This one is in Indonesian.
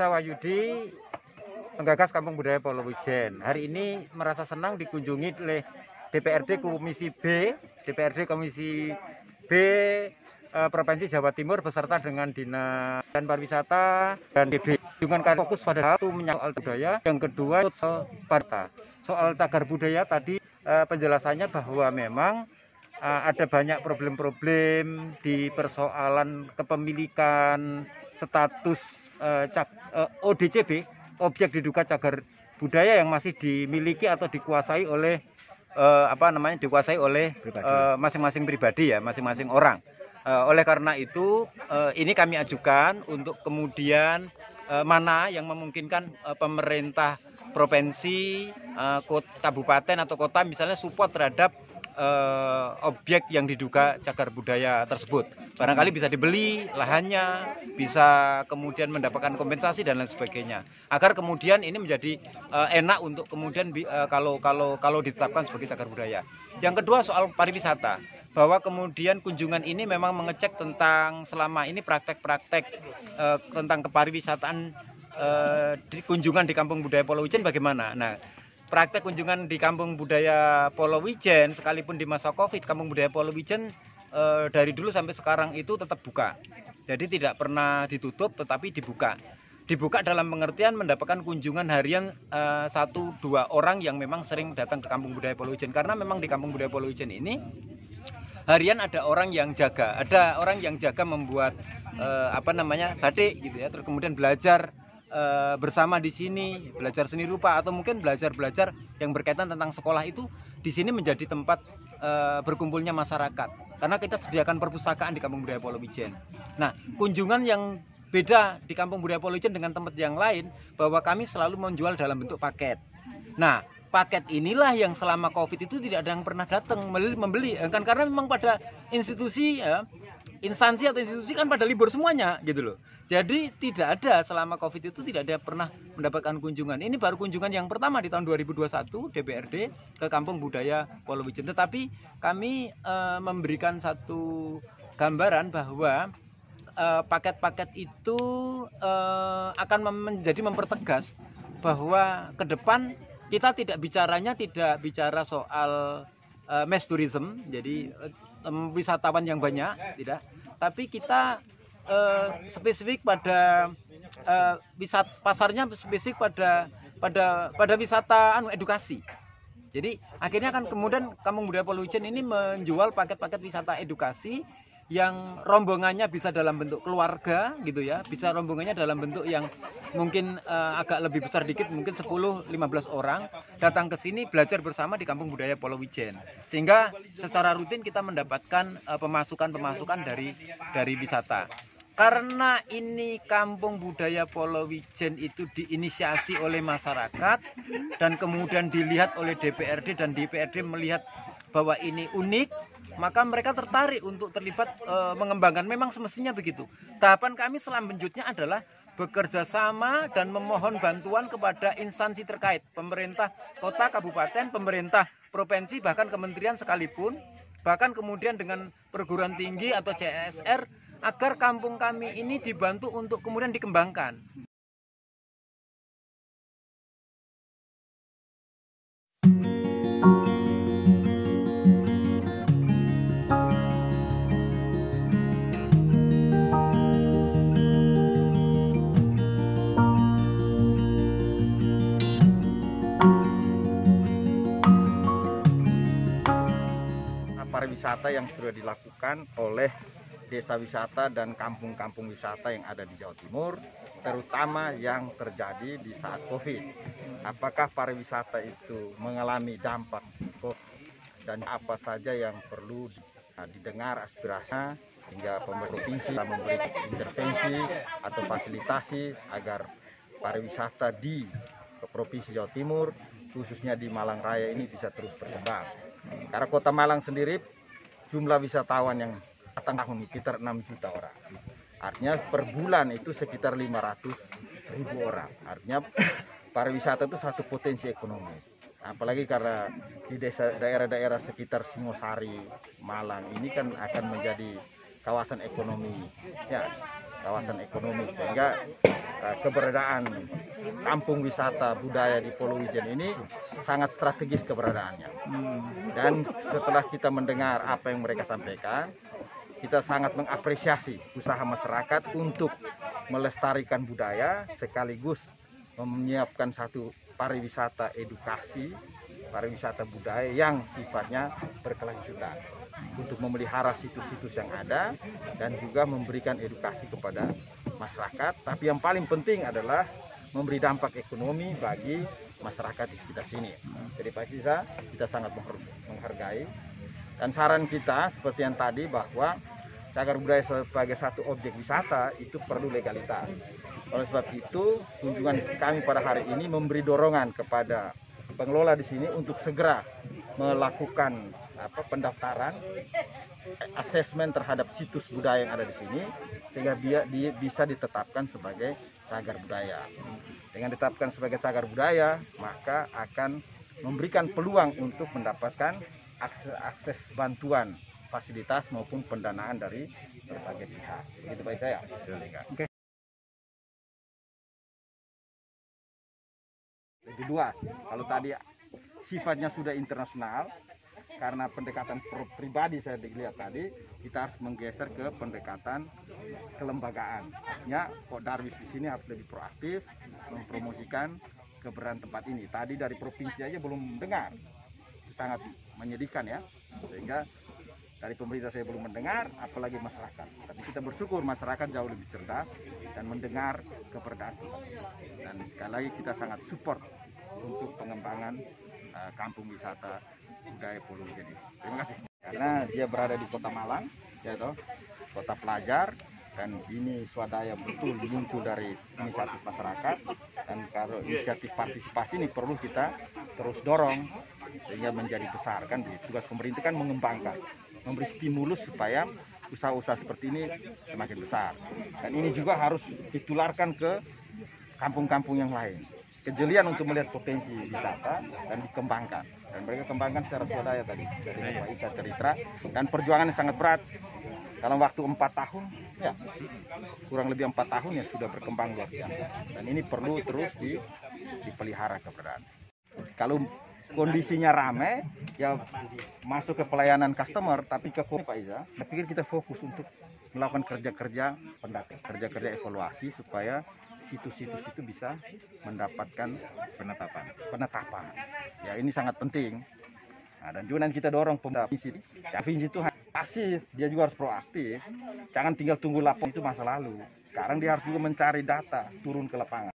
Desa Wahyudi, penggagas Kampung Budaya Polowijen. Hari ini merasa senang dikunjungi oleh DPRD Komisi B, Provinsi Jawa Timur beserta dengan Dinas dan Pariwisata dan DB. Kunjungan kami fokus pada satu menyangkut budaya, yang kedua soal parta. Soal cagar budaya tadi penjelasannya bahwa memang ada banyak problem-problem di persoalan kepemilikan status ODCB, objek diduga cagar budaya, yang masih dimiliki atau dikuasai oleh masing-masing pribadi ya, masing-masing orang. Oleh karena itu ini kami ajukan untuk kemudian mana yang memungkinkan pemerintah provinsi, kabupaten atau kota misalnya support terhadap objek yang diduga cagar budaya tersebut. Barangkali bisa dibeli lahannya, bisa kemudian mendapatkan kompensasi dan lain sebagainya. Agar kemudian ini menjadi enak untuk kemudian kalau ditetapkan sebagai cagar budaya. Yang kedua soal pariwisata, bahwa kemudian kunjungan ini memang mengecek tentang selama ini praktek-praktek tentang kepariwisataan di kunjungan di Kampung Budaya Polowijen bagaimana. Nah, praktek kunjungan di Kampung Budaya Polowijen sekalipun di masa Covid, Kampung Budaya Polowijen dari dulu sampai sekarang itu tetap buka. Jadi tidak pernah ditutup tetapi dibuka. Dibuka dalam pengertian mendapatkan kunjungan harian 1-2 orang yang memang sering datang ke Kampung Budaya Polowijen, karena memang di Kampung Budaya Polowijen ini harian ada orang yang jaga, membuat batik gitu ya, terus kemudian belajar bersama di sini, belajar seni rupa atau mungkin belajar yang berkaitan tentang sekolah itu di sini menjadi tempat berkumpulnya masyarakat. Karena kita sediakan perpustakaan di Kampung Budaya Polowijen. Nah, kunjungan yang beda di Kampung Budaya Polowijen dengan tempat yang lain, bahwa kami selalu menjual dalam bentuk paket. Nah, paket inilah yang selama Covid itu tidak ada yang pernah datang membeli, kan karena memang pada instansi atau institusi kan pada libur semuanya gitu loh. Jadi tidak ada selama Covid itu tidak ada pernah mendapatkan kunjungan. Ini baru kunjungan yang pertama di tahun 2021 DPRD ke Kampung Budaya Polowijen. Tetapi kami memberikan satu gambaran bahwa paket-paket itu akan menjadi mempertegas bahwa ke depan kita tidak bicara soal mass tourism, jadi wisatawan yang banyak, tidak. Tapi kita spesifik pada pasarnya spesifik pada wisata edukasi. Jadi akhirnya kan kemudian Kampung Budaya Polowijen ini menjual paket-paket wisata edukasi yang rombongannya bisa dalam bentuk keluarga gitu ya, bisa rombongannya dalam bentuk yang mungkin agak lebih besar dikit, mungkin 10-15 orang datang ke sini belajar bersama di Kampung Budaya Polowijen, sehingga secara rutin kita mendapatkan pemasukan dari wisata. Karena ini Kampung Budaya Polowijen itu diinisiasi oleh masyarakat dan kemudian dilihat oleh DPRD dan DPRD melihat bahwa ini unik, maka mereka tertarik untuk terlibat mengembangkan. Memang semestinya begitu. Tahapan kami selanjutnya adalah bekerja sama dan memohon bantuan kepada instansi terkait, pemerintah kota, kabupaten, pemerintah provinsi, bahkan kementerian sekalipun, bahkan kemudian dengan perguruan tinggi atau CSR, agar kampung kami ini dibantu untuk kemudian dikembangkan. Pariwisata yang sudah dilakukan oleh desa wisata dan kampung-kampung wisata yang ada di Jawa Timur, terutama yang terjadi di saat Covid. Apakah pariwisata itu mengalami dampak Covid dan apa saja yang perlu didengar aspirasinya, hingga pemerintah provinsi memberi intervensi atau fasilitasi agar pariwisata di Provinsi Jawa Timur, khususnya di Malang Raya ini bisa terus berkembang. Karena Kota Malang sendiri jumlah wisatawan yang datang tahun sekitar 6 juta orang. Artinya per bulan itu sekitar 500.000 orang. Artinya pariwisata itu satu potensi ekonomi. Apalagi karena di daerah-daerah sekitar Singosari, Malang ini kan akan menjadi kawasan ekonomi. Ya, kawasan ekonomi, sehingga keberadaan kampung wisata budaya di Polowijen ini sangat strategis keberadaannya. Dan setelah kita mendengar apa yang mereka sampaikan, kita sangat mengapresiasi usaha masyarakat untuk melestarikan budaya sekaligus menyiapkan satu pariwisata edukasi, pariwisata budaya yang sifatnya berkelanjutan untuk memelihara situs-situs yang ada dan juga memberikan edukasi kepada masyarakat. Tapi yang paling penting adalah memberi dampak ekonomi bagi masyarakat di sekitar sini. Jadi Pak Sisa, kita sangat menghargai. Dan saran kita seperti yang tadi, bahwa cagar budaya sebagai satu objek wisata itu perlu legalitas. Oleh sebab itu, kunjungan kami pada hari ini memberi dorongan kepada pengelola di sini untuk segera melakukan pendaftaran, asesmen terhadap situs budaya yang ada di sini, sehingga dia bisa ditetapkan sebagai cagar budaya. Dengan ditetapkan sebagai cagar budaya, maka akan memberikan peluang untuk mendapatkan akses bantuan, fasilitas maupun pendanaan dari berbagai pihak. Begitu Pak saya. Oke. Lebih luas. Kalau tadi sifatnya sudah internasional, karena pendekatan pribadi saya dilihat tadi, kita harus menggeser ke pendekatan kelembagaan. Artinya Kok Darwis di sini harus lebih proaktif mempromosikan keberadaan tempat ini. Tadi dari provinsi aja belum mendengar, sangat menyedihkan ya, sehingga dari pemerintah saya belum mendengar, apalagi masyarakat. Tapi kita bersyukur masyarakat jauh lebih cerdas dan mendengar keberadaan tempat ini. Dan sekali lagi kita sangat support untuk pengembangan kampung wisata budaya Polowijen ini. Terima kasih. Karena dia berada di Kota Malang, ya toh, kota pelajar, dan ini swadaya betul muncul dari inisiatif masyarakat. Dan kalau inisiatif partisipasi ini perlu kita terus dorong sehingga menjadi besar. Kan tugas pemerintah kan mengembangkan, memberi stimulus supaya usaha-usaha seperti ini semakin besar. Dan ini juga harus ditularkan ke kampung-kampung yang lain. Kejelian untuk melihat potensi wisata dan dikembangkan. Dan mereka kembangkan secara swadaya tadi. Jadi Pak Isa cerita, dan perjuangannya sangat berat. Dalam waktu 4 tahun, ya kurang lebih 4 tahun ya sudah berkembang luar biasa. Dan ini perlu terus dipelihara keberadaan. Kalau kondisinya ramai, ya masuk ke pelayanan customer, tapi ke Pak Iza, saya pikir kita fokus untuk melakukan kerja-kerja pendataan, kerja-kerja evaluasi supaya situs-situs itu bisa mendapatkan penetapan. Ya ini sangat penting. Nah, dan juga nanti kita dorong provinsi itu kasih, dia juga harus proaktif. Jangan tinggal tunggu laporan, itu masa lalu. Sekarang dia harus juga mencari data, turun ke lapangan.